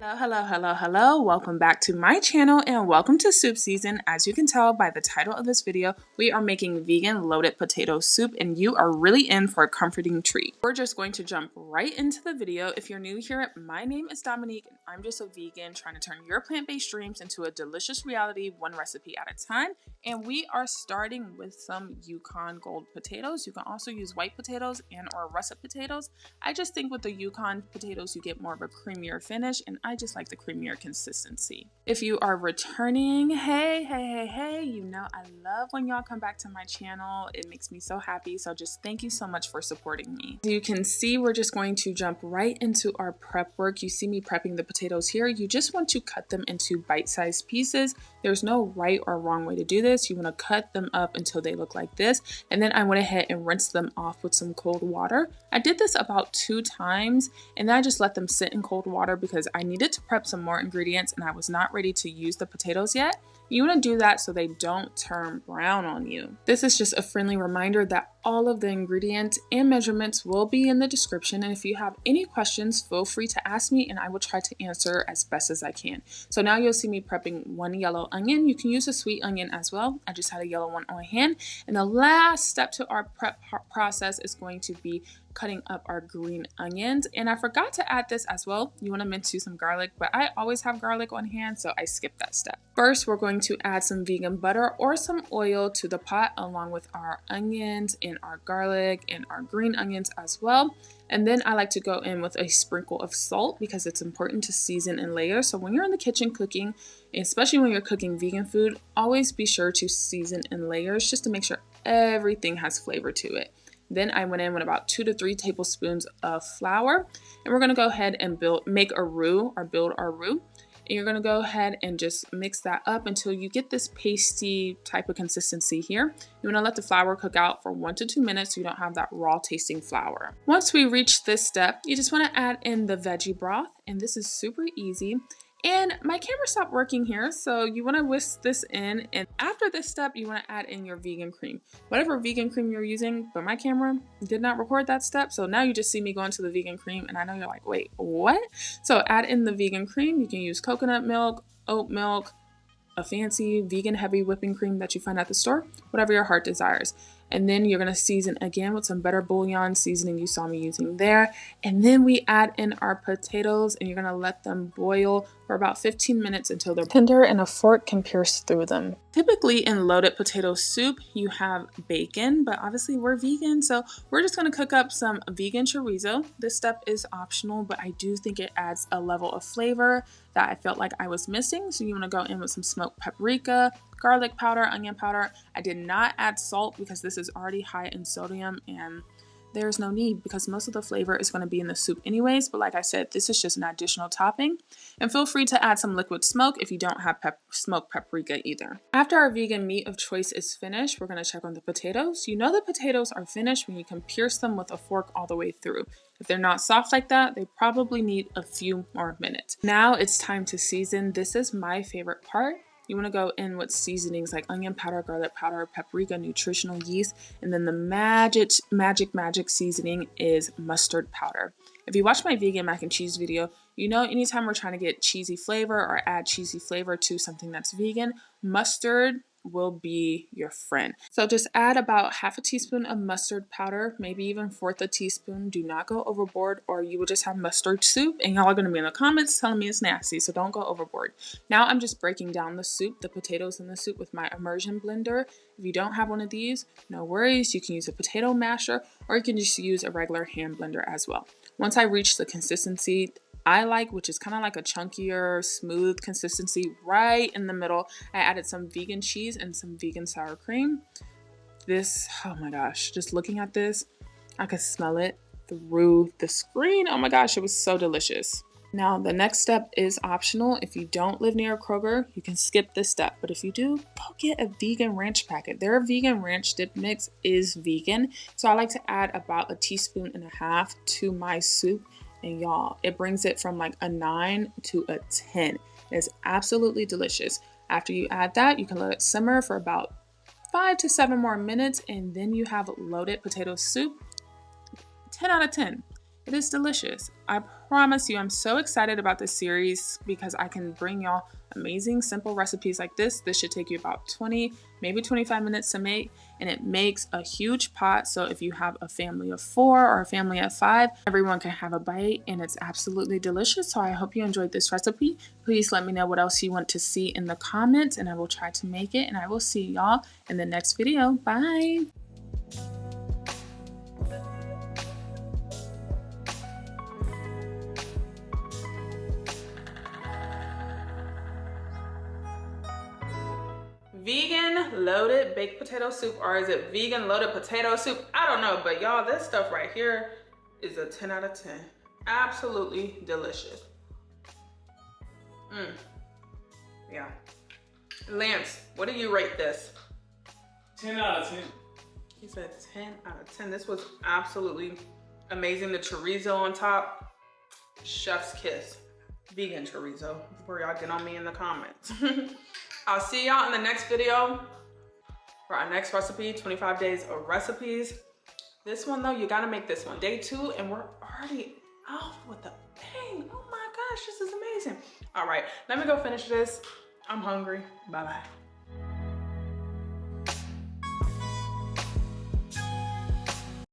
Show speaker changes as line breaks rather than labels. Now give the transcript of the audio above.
Hello. Welcome back to my channel and welcome to soup season. As you can tell by the title of this video, we are making vegan loaded potato soup and you are really in for a comforting treat. We're just going to jump right into the video. If you're new here, my name is Dominique and I'm just a vegan trying to turn your plant-based dreams into a delicious reality, one recipe at a time. And we are starting with some Yukon gold potatoes. You can also use white potatoes and or russet potatoes. I just think with the Yukon potatoes, you get more of a creamier finish and I just like the creamier consistency. If you are returning, hey, you know I love when y'all come back to my channel. It makes me so happy. So just thank you so much for supporting me. As you can see, we're just going to jump right into our prep work. You see me prepping the potatoes here. You just want to cut them into bite-sized pieces. There's no right or wrong way to do this. You want to cut them up until they look like this. And then I went ahead and rinsed them off with some cold water. I did this about 2 times and then I just let them sit in cold water because I needed to prep some more ingredients and I was not ready to use the potatoes yet. You want to do that so they don't turn brown on you. This is just a friendly reminder that all of the ingredients and measurements will be in the description. And if you have any questions, feel free to ask me and I will try to answer as best as I can. So now you'll see me prepping 1 yellow onion. You can use a sweet onion as well. I just had a yellow one on hand. And the last step to our prep process is going to be cutting up our green onions. And I forgot to add this as well. You want to mince some garlic, but I always have garlic on hand, so I skipped that step. First, we're going to add some vegan butter or some oil to the pot along with our onions and our garlic and our green onions as well. And then I like to go in with a sprinkle of salt because it's important to season in layers. So when you're in the kitchen cooking, especially when you're cooking vegan food, always be sure to season in layers just to make sure everything has flavor to it. Then I went in with about 2 to 3 tablespoons of flour and we're going to go ahead and make a roux or build our roux. And you're going to go ahead and just mix that up until you get this pasty type of consistency here. You want to let the flour cook out for 1 to 2 minutes so you don't have that raw tasting flour. Once we reach this step, you just want to add in the veggie broth, and this is super easy. And my camera stopped working here, so you want to whisk this in, and after this step you want to add in your vegan cream, whatever vegan cream you're using, but my camera did not record that step, so now you just see me going to the vegan cream and I know you're like, wait, what? So add in the vegan cream. You can use coconut milk, oat milk, a fancy vegan heavy whipping cream that you find at the store, whatever your heart desires. And then you're going to season again with some better bouillon seasoning you saw me using there. And then we add in our potatoes and you're going to let them boil for about 15 minutes until they're tender and a fork can pierce through them. Typically in loaded potato soup, you have bacon, but obviously we're vegan, so we're just going to cook up some vegan chorizo. This step is optional, but I do think it adds a level of flavor that I felt like I was missing. So you want to go in with some smoked paprika, garlic powder, onion powder. I did not add salt because this is already high in sodium and there's no need because most of the flavor is going to be in the soup anyways. But like I said, this is just an additional topping. And feel free to add some liquid smoke if you don't have smoked paprika either. After our vegan meat of choice is finished, we're going to check on the potatoes. You know the potatoes are finished when you can pierce them with a fork all the way through. If they're not soft like that, they probably need a few more minutes. Now it's time to season. This is my favorite part. You want to go in with seasonings like onion powder, garlic powder, paprika, nutritional yeast, and then the magic seasoning is mustard powder. If you watch my vegan mac and cheese video, you know anytime we're trying to get cheesy flavor or add cheesy flavor to something that's vegan, mustard will be your friend. So just add about half a teaspoon of mustard powder, maybe even 1/4 a teaspoon. Do not go overboard or you will just have mustard soup and y'all are going to be in the comments telling me it's nasty, so don't go overboard. Now I'm just breaking down the soup, the potatoes in the soup with my immersion blender. If you don't have one of these, no worries. You can use a potato masher or you can just use a regular hand blender as well. Once I reach the consistency I like, which is kind of like a chunkier, smooth consistency right in the middle, I added some vegan cheese and some vegan sour cream. This, oh my gosh, just looking at this, I could smell it through the screen. Oh my gosh, it was so delicious. Now, the next step is optional. If you don't live near a Kroger, you can skip this step. But if you do, go get a vegan ranch packet. Their vegan ranch dip mix is vegan. So I like to add about 1.5 teaspoons to my soup. And y'all, it brings it from like a 9 to a 10. It's absolutely delicious. After you add that, you can let it simmer for about 5 to 7 more minutes. And then you have loaded potato soup. 10 out of 10. It is delicious. I promise you, I'm so excited about this series because I can bring y'all amazing, simple recipes like this. This should take you about 20, maybe 25 minutes to make, and it makes a huge pot. So if you have a family of 4 or a family of 5, everyone can have a bite, and it's absolutely delicious. So I hope you enjoyed this recipe. Please let me know what else you want to see in the comments, and I will try to make it, and I will see y'all in the next video. Bye. Vegan loaded baked potato soup, or is it vegan loaded potato soup? I don't know, but y'all, this stuff right here is a 10 out of 10. Absolutely delicious. Yeah. Lance, what do you rate this?
10 out of 10.
He said 10 out of 10. This was absolutely amazing. The chorizo on top, chef's kiss. Vegan chorizo, before y'all get on me in the comments. I'll see y'all in the next video for our next recipe, 25 days of recipes. This one though, you gotta make this one. Day 2, and we're already off with the bang. Oh my gosh, this is amazing. All right, let me go finish this. I'm hungry. Bye-bye.